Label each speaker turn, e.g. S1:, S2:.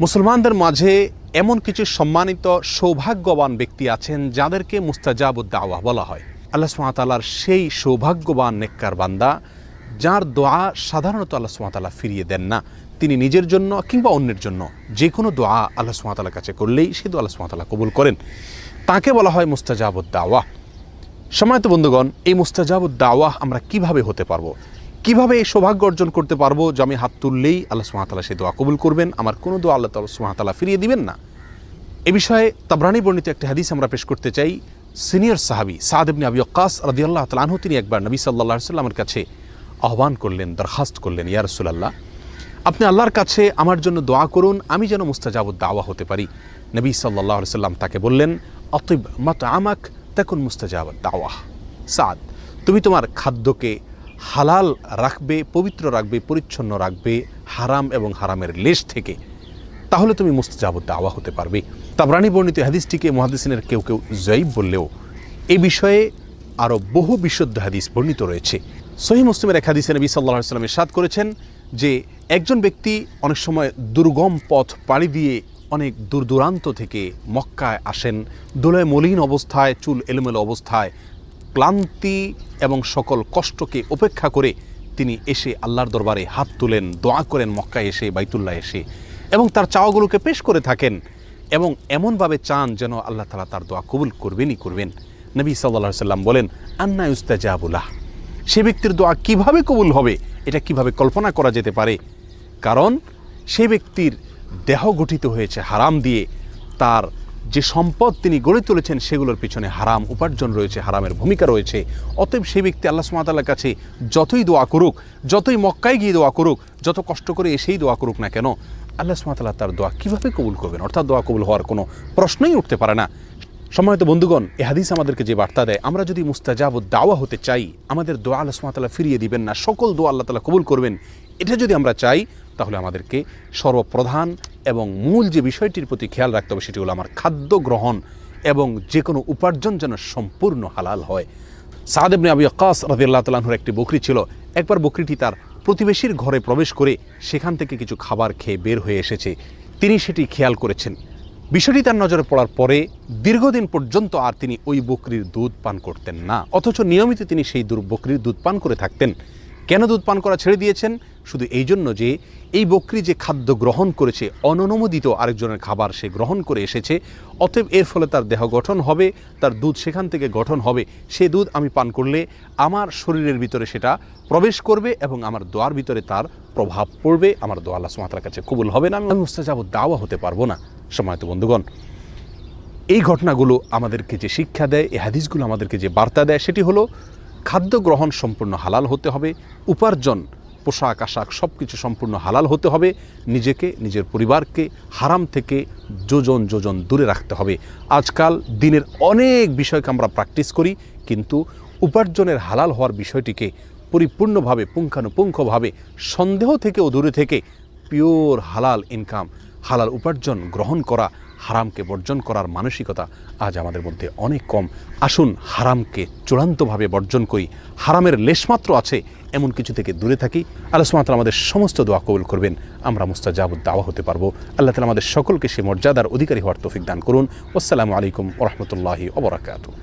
S1: মুসলমানদের মাঝে এমন কিছু সম্মানিত সৌভাগ্যবান ব্যক্তি আছেন যাদেরকে মুস্তাজাবুদ দাওয়া বলা হয়। আল্লাহ সুবহানাহু ওয়া তাআলার সেই সৌভাগ্যবান নেককার বান্দা যার দোয়া সাধারণত আল্লাহ সুবহানাহু ওয়া তাআলা ফিরিয়ে দেন না। তিনি নিজের জন্য কিংবা অন্যের জন্য যে কোনো দোয়া আল্লাহ সুবহানাহু ওয়া তাআলার কাছে করলেই সে দোয়া আল্লাহ সুবহানাহু ওয়া তাআলা কবুল করেন। তাকে বলা হয় মুস্তাজাবুদ দাওয়া। সম্মানিত বন্ধুগণ, এই মুস্তাজাবুদ দাওয়া আমরা কিভাবে হতে পারবো, কিভাবে এই সৌভাগ্য অর্জন করতে পারবো যে আমি হাত তুললেই আল্লাহ সুবহানাহু ওয়া তাআলা সেই দোয়া কবুল করবেন, আমার কোনো দোয়া আল্লাহ সুবহানাহু ওয়া তাআলা ফিরিয়ে দিবেন না। এ বিষয়ে তাবরানী বর্ণিত একটি হাদিস আমরা পেশ করতে চাই। সিনিয়র সাহাবী সাদ ইবনে আবি ওয়াক্কাস রাদিয়াল্লাহু তাআলা আনহু তিনি একবার নবী সাল্লাল্লাহু আলাইহি ওয়াসাল্লামের কাছে আহ্বান করলেন, দরখাস্ত করলেন, ইয়া রাসূলুল্লাহ, আপনি আল্লাহর কাছে আমার জন্য দোয়া করুন, আমি যেন মুস্তাজাবুদ দাওয়া হতে পারি। নবী সাল্লাল্লাহু আলাইহি ওয়াসাল্লাম তাকে বললেন, আতিব মাতআমাক তাকুন মুস্তাজাবুদ দাওয়া। সাদ, তুমি তোমার খাদ্যকে হালাল রাখবে, পবিত্র রাখবে, পরিচ্ছন্ন রাখবে হারাম এবং হারামের লেশ থেকে, তাহলে তুমি মুস্তাজাবুদ দাওয়া হতে পারবে। তাবরানী বর্ণিত হাদিসটিকে মুহাদ্দিসিনের কেউ কেউ যায়ীফ বললেও এই বিষয়ে আরও বহু বিশুদ্ধ হাদিস বর্ণিত রয়েছে। সহিহ মুসলিমের এক হাদিসে নবী সাল্লাল্লাহু আলাইহি ওয়াসাল্লাম ইরশাদ করেছেন যে একজন ব্যক্তি অনেক সময় দুর্গম পথ পাড়ি দিয়ে অনেক দূর দূরান্ত থেকে মক্কায় আসেন, দোলায় মলিন অবস্থায়, চুল এলোমেলো অবস্থায়, ক্লান্তি এবং সকল কষ্টকে উপেক্ষা করে তিনি এসে আল্লাহর দরবারে হাত তুলেন, দোয়া করেন মক্কায় এসে, বাইতুল্লাহ এসে, এবং তার চাওয়াগুলোকে পেশ করে থাকেন এবং এমনভাবে চান যেন আল্লাহ তাআলা তার দোয়া কবুল করবেনই করবেন। নবী সাল্লাল্লাহু আলাইহি ওয়াসাল্লাম বলেন, আন্না ইউস্তাজাবু লাহ, সে ব্যক্তির দোয়া কিভাবে কবুল হবে এটা কিভাবে কল্পনা করা যেতে পারে? কারণ সে ব্যক্তির দেহ গঠিত হয়েছে হারাম দিয়ে, তার যে সম্পদ তিনি গড়ে তুলেছেন সেগুলোর পিছনে হারাম উপার্জন রয়েছে, হারামের ভূমিকা রয়েছে। অতএব সেই ব্যক্তি আল্লাহ সুবহানাহু ওয়া তাআলার কাছে যতই দোয়া করুক, যতই মক্কায় গিয়ে দোয়া করুক, যত কষ্ট করে এসেই দোয়া করুক না কেন, আল্লাহ সুবহানাহু ওয়া তাআলা তার দোয়া কীভাবে কবুল করবেন? অর্থাৎ দোয়া কবুল হওয়ার কোনো প্রশ্নই উঠতে পারে না। সম্মানিত বন্ধুগণ, এ হাদিস আমাদেরকে যে বার্তা দেয়, আমরা যদি মুস্তাজাবুদ দাওয়া হতে চাই, আমাদের দোয়া আল্লাহ সুবহানাহু ওয়া তাআলা ফিরিয়ে দিবেন না, সকল দোয়া আল্লাহ তাআলা কবুল করবেন, এটা যদি আমরা চাই, তাহলে আমাদেরকে সর্বপ্রধান এবং মূল যে বিষয়টির প্রতি খেয়াল রাখতে হবে সেটি হলো আমার খাদ্য গ্রহণ এবং যে কোনো উপার্জন যেন সম্পূর্ণ হালাল হয়। সাদ ইবনে আবি ওয়াক্কাস রাদিয়াল্লাহু তাআলা আনহুর একটি বকরি ছিল। একবার বকরিটি তার প্রতিবেশীর ঘরে প্রবেশ করে সেখান থেকে কিছু খাবার খেয়ে বের হয়ে এসেছে। তিনি সেটি খেয়াল করেছেন। বিষয়টি তার নজরে পড়ার পরে দীর্ঘদিন পর্যন্ত আর তিনি ওই বকরির দুধ পান করতেন না, অথচ নিয়মিত তিনি সেই বকরির দুধ পান করে থাকতেন। কেন দুধ পান করা ছেড়ে দিয়েছেন? শুধু এই জন্য যে এই বকরি যে খাদ্য গ্রহণ করেছে, অননুমোদিত আরেকজনের খাবার সে গ্রহণ করে এসেছে, অতএব এর ফলে তার দেহ গঠন হবে, তার দুধ সেখান থেকে গঠন হবে, সে দুধ আমি পান করলে আমার শরীরের ভিতরে সেটা প্রবেশ করবে এবং আমার দোয়ার ভিতরে তার প্রভাব পড়বে, আমার দোয়া আল্লাহ সুবহানাহু ওয়া তাআলার কাছে কবুল হবে না, আমি মুস্তাজাবুদ দাওয়া হতে পারবো না। সম্মানিত বন্ধুগণ, এই ঘটনাগুলো আমাদেরকে যে শিক্ষা দেয়, এই হাদিসগুলো আমাদেরকে যে বার্তা দেয়, সেটি হলো খাদ্য গ্রহণ সম্পূর্ণ হালাল হতে হবে, উপার্জন, পোশাক আশাক সব কিছু সম্পূর্ণ হালাল হতে হবে, নিজেকে, নিজের পরিবারকে হারাম থেকে যোজন যোজন দূরে রাখতে হবে। আজকাল দিনের অনেক বিষয়কে আমরা প্র্যাকটিস করি, কিন্তু উপার্জনের হালাল হওয়ার বিষয়টিকে পরিপূর্ণভাবে, পুঙ্খানুপুঙ্খভাবে, সন্দেহ থেকেও দূরে থেকে পিওর হালাল ইনকাম, হালাল উপার্জন গ্রহণ করা, হারামকে বর্জন করার মানসিকতা আজ আমাদের মধ্যে অনেক কম। আসুন হারামকে চূড়ান্তভাবে বর্জন করি, হারামের লেশমাত্র আছে এমন কিছু থেকে দূরে থাকি। আল্লাহ সুবহানাহু ওয়া তাআলা আমাদের সমস্ত দোয়া কবুল করবেন, আমরা মুস্তাজাবুদ দাওয়া হতে পারবো। আল্লাহ তাআলা আমাদের সকলকে সে মর্যাদার অধিকারী হওয়ার তৌফিক দান করুন। আসসালামু আলাইকুম ওয়া রাহমাতুল্লাহি ওয়া বারাকাতুহু।